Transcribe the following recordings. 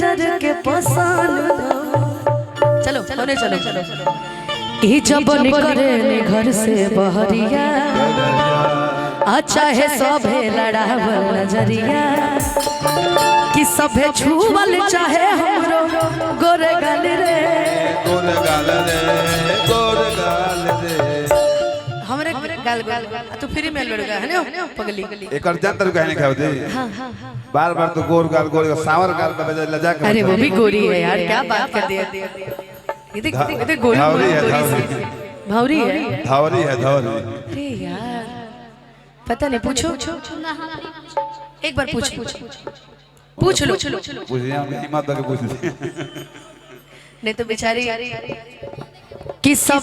नजर के पसंद। चलो चलो चलो चलो कि जब निकले घर से बहरिया अच्छा है सभे लड़ावल नजरिया कि सभे छुवल चाहे हमरो गोरे गाल रे गोरे गाल रे गोरे गाल रे हमरे गाल गाल तो फ्री में लड़का है ना पगली एक जंतर कहने खाओ दे बार बार तो गोर गाल सावर गाल पे लजा के अरे वो भी गोरी है यार क्या बात कर दिया ये देख गोरी धावरी है भावरी है धावरी है धावरी। अरे यार पता नहीं पूछो एक बार पूछ लो पूछिए हिम्मत करके पूछ लीजिए नहीं तो बेचारी कि सब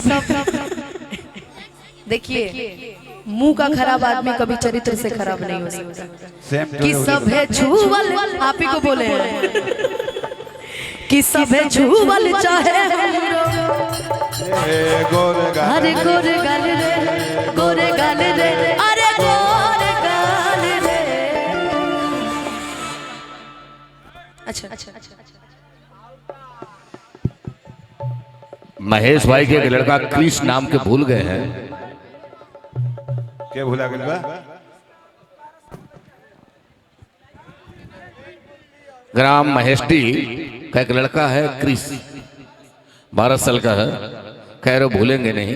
देखिए मुंह का खराब आदमी कभी चरित्र से खराब नहीं हो सकता कि सब है छुवल आप ही को बोले हैं कि सब है छुवल चाहे गोरे गाल अरे गोरे गाल रे गोरे गाल रे अरे गोरे गाल रे। अच्छा महेश भाई के एक लड़का क्रिश नाम के भूल गए हैं। क्या भूला गया बा? ग्राम महेशटी का एक लड़का है क्रिश 12 साल का है। खैर वो भूलेंगे नहीं,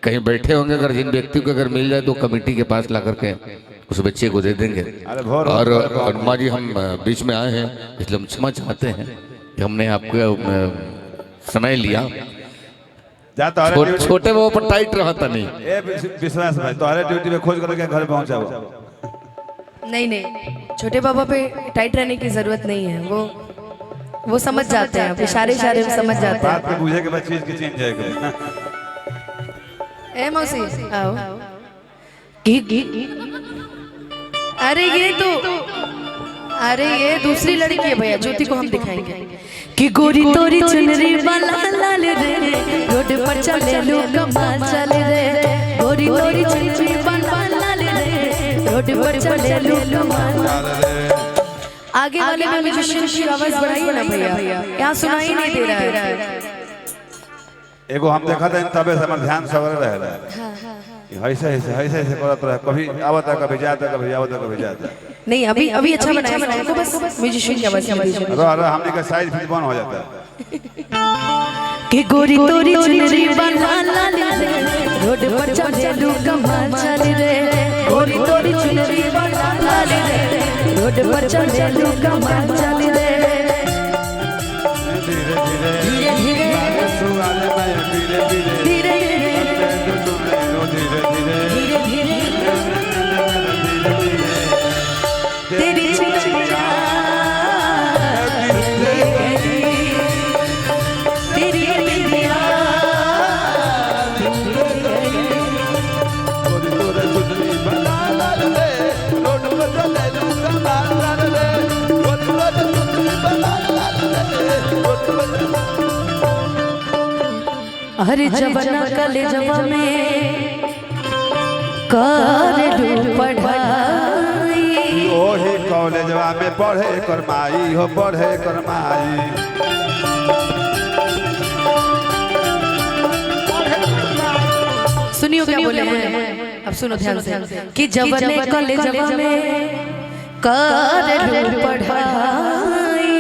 कहीं बैठे होंगे अगर जिन व्यक्ति को अगर मिल जाए तो कमेटी के पास ला करके उस बच्चे को दे देंगे। और अनुमा जी हम बीच में आए हैं इसलिए हम क्षमा चाहते हैं कि हमने आपको समय लिया। छोटे वो पर टाइट रहा था नहीं विश्वास भाई तुम्हारे ड्यूटी में खोज करके घर पहुंचा वो नहीं छोटे बाबा पे टाइट रहने की जरूरत नहीं है, वो समझ जाते हैं इशारे में समझ जाते हैं। बात के बुझे के बाद चीज की चेंज जाएगा। ए मौसी आओ अरे ये दूसरी लड़की है भैया, ज्योति को हम दिखाएंगे कि गोरी तोरी चुनरी वाला लाल रे रोड पर चले लो कमाल चले रे गोरी तोरी चुनरी वाला लाल रे रोड पर चले लो कमाल। आगे वाले में म्यूजिशियन की आवाज बढ़ाइए ना भैया, यहाँ सुनाई नहीं दे रहा है। एगो हम देखा था तबे से हमार ध्यान सवर रहे ऐसे करत रहे, कभी आवता कभी जाता कभी आवता कभी जाता। नहीं अभी अच्छा बनाया तो बस म्यूजिशियन की आवाज में दीजिए। अरे हमने का साइज फिर बंद हो जाता है कि गोरी तोरी चुनरी वाला लाल रे रोड पर चले लो कमाल चले रे गोरी तोरी चुनरी वाला लाल रे रोड पर चले लो कमाल चले रे। धीरे धीरे तेरी चुनरिया तेरी बिंदिया हर जवाना कले जवा में कर लू पढ़ाई ओही कॉलेजवा में पढ़े करमाई हो पढ़े करमाई। सुनियो क्या बोले हैं, अब सुनो ध्यान से कि जवाने कॉलेजवा में कर लू पढ़ाई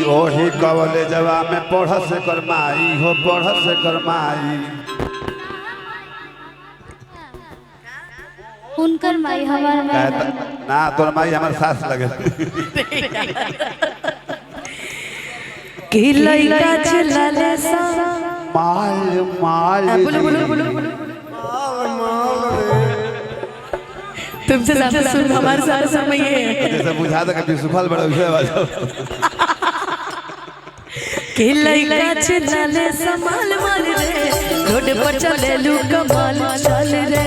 ओही कॉलेजवा में पढ़ से करमाई हो पढ़ से करमाई। उनकर माई हमार माई ना तोर माई हमार सास लगे कि लइका चलाले सा माल माल बोलो तुमसे ज्यादा सुन हमारे सारे समय ये जैसे बुझा था कि सुफल बड़ा विषय बाजो कि लइका चलाले सा माल माल रे रोड पर चले लू कमाल चल रे।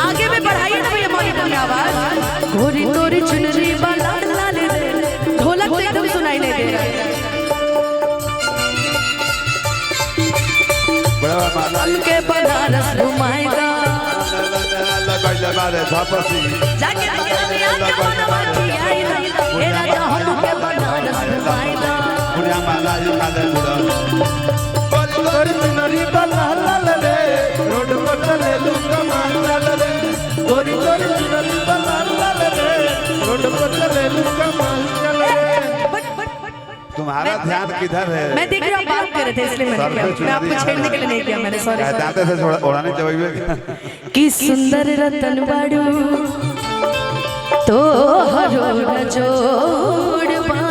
आगे में बढ़ाइए ना भैया मौली की आवाज। गोरी तोरी चुनरी वाला लाल रे ढोलक तो एकदम सुनाई नहीं दे रहा। के बनारस घुमाएगा जाके तुम्हारा ध्यान किधर है? मैं देख रहा हूँ बात कर रहे थे इसलिए मैंने किया। मैं आपको छेड़ने के लिए नहीं किया मैंने, सॉरी। दांते से ओढ़ाने चाहिए। कि सुंदर रतन बाड़ू तो हरो न जोड़बा,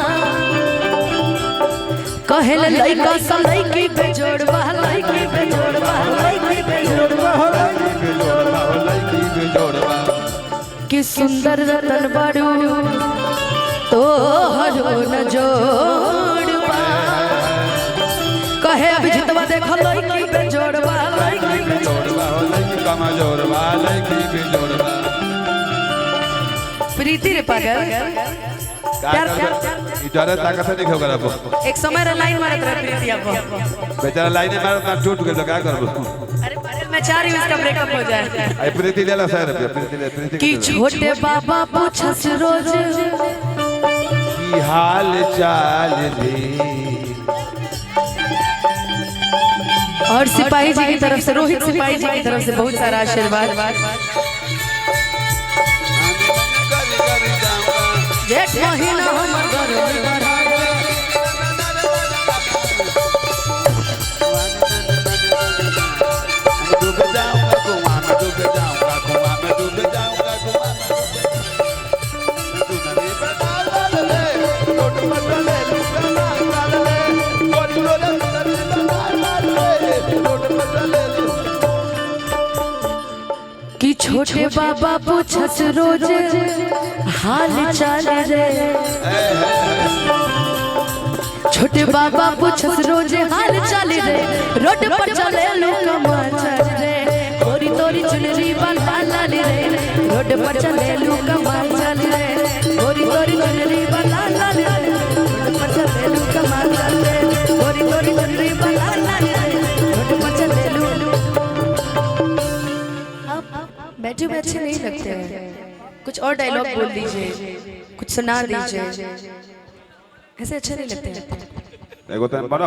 कहल लइका सा लइकी पे जोड़बा, लइकी पे जोड़बा, लइकी पे जोड़बा, कि सुंदर रतन बाड़ू तो हरो न जोड़बा, कहे अभी जितवा देखो लइकी पे जोड़बा, लइकी पे जोड़बा, प्रीति रे पागल प्यार इधर ताकत से दिखो करा। एक समय रे लाइन मारत रहे प्रीति आपको, बेचारा लाइन मारत ना टूट गया तो क्या करबो? अरे पागल मैं चाह रही हूं इसका ब्रेकअप हो जाए। आई प्रीति ले ला 100 रुपया, प्रीति ले, प्रीति कि छोटे बाबा पूछस रोज की हाल चाल रे। और सिपाही जी की तरफ से, रोहित सिपाही जी की तरफ से बहुत सारा आशीर्वाद। जेठ महीना हमर घर में बढ़ा दे, डूब जाऊंगा कुआं में, डूब जाऊंगा कुआं में, डूब जाऊंगा कुआं में। तू नदी पर डाल ले, रोड पर चले लुका मार ले, गोरी गोरी नदी पर डाल ले, रोड पर चले। कि छोटे बाबा पूछस रोज हाल चाल रे, छोटे बाबा पूछस रोज हाल चाल रे, रोड पर चले लोग माचल रे, गोरी तोरी चुनरी बांधा लाल रे, रोड पर चले लोग माचल रे, गोरी तोरी चुनरी बांधा लाल रे, रोड पर चले लोग माचल रे, गोरी तोरी चुनरी बांधा लाल रे, रोड पर चले लोग। बैठे हुए अच्छे नहीं लगते हैं, कुछ और डायलॉग बोल दीजिए, कुछ सुना दीजिए, ऐसे अच्छे नहीं लगते हैं। एगो तो बड़ा